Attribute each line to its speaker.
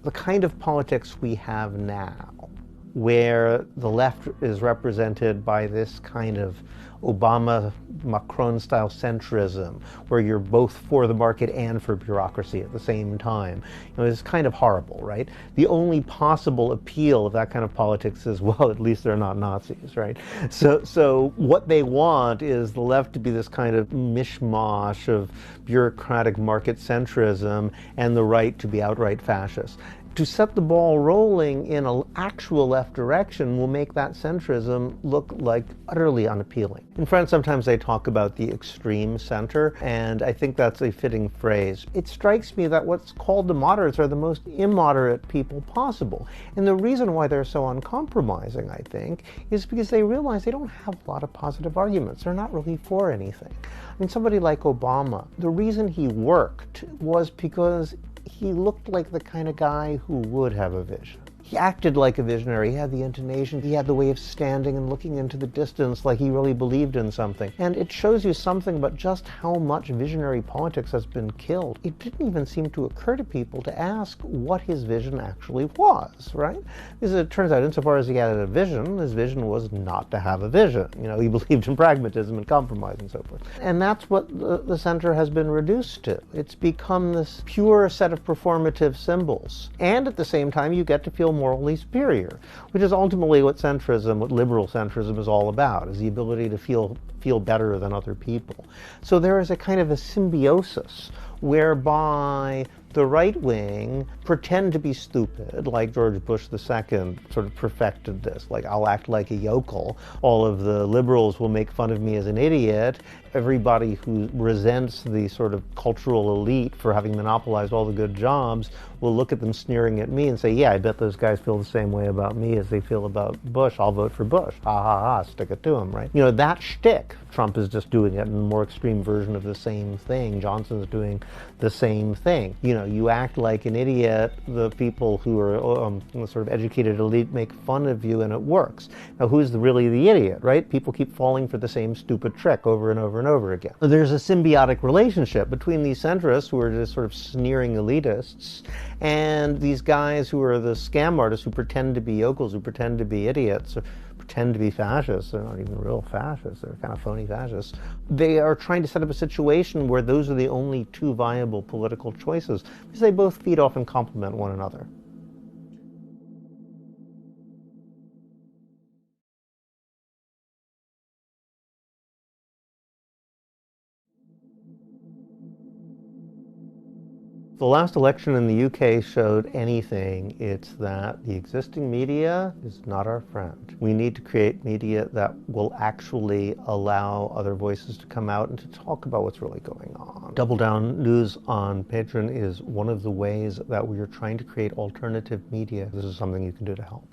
Speaker 1: The kind of politics we have now, where the left is represented by this kind of Obama-Macron-style centrism, where you're both for the market and for bureaucracy at the same time, is kind of horrible, right? The only possible appeal of that kind of politics is, well, at least they're not Nazis, right? So what they want is the left to be this kind of mishmash of bureaucratic market centrism, and the right to be outright fascist. To set the ball rolling in an actual left direction will make that centrism look like utterly unappealing. In France, sometimes they talk about the extreme center, and I think that's a fitting phrase. It strikes me that what's called the moderates are the most immoderate people possible. And the reason why they're so uncompromising, I think, is because they realize they don't have a lot of positive arguments. They're not really for anything. I mean, somebody like Obama, the reason he worked was because he looked like the kind of guy who would have a vision. He acted like a visionary. He had the intonation. He had the way of standing and looking into the distance like he really believed in something. And it shows you something about just how much visionary politics has been killed. It didn't even seem to occur to people to ask what his vision actually was, right? Because it turns out, insofar as he had a vision, his vision was not to have a vision. He believed in pragmatism and compromise and so forth. And that's what the center has been reduced to. It's become this pure set of performative symbols. And at the same time, you get to feel morally superior, which is ultimately what centrism, what liberal centrism is all about, is the ability to feel better than other people. So there is a kind of a symbiosis whereby the right wing pretend to be stupid, like George Bush II sort of perfected this, like I'll act like a yokel, all of the liberals will make fun of me as an idiot, everybody who resents the sort of cultural elite for having monopolized all the good jobs will look at them sneering at me and say, yeah, I bet those guys feel the same way about me as they feel about Bush. I'll vote for Bush. Ha ha ha, stick it to him, right? That shtick, Trump is just doing it in a more extreme version of the same thing. Johnson's doing the same thing. You act like an idiot, the people who are sort of educated elite make fun of you, and it works. Now, who's really the idiot, right? People keep falling for the same stupid trick over and over and over again. There's a symbiotic relationship between these centrists, who are just sort of sneering elitists, and these guys who are the scam artists who pretend to be yokels, who pretend to be idiots, or pretend to be fascists. They're not even real fascists. They're kind of phony fascists. They are trying to set up a situation where those are the only two viable political choices, because they both feed off and complement one another. If the last election in the UK showed anything, it's that the existing media is not our friend. We need to create media that will actually allow other voices to come out and to talk about what's really going on. Double Down News on Patreon is one of the ways that we are trying to create alternative media. This is something you can do to help.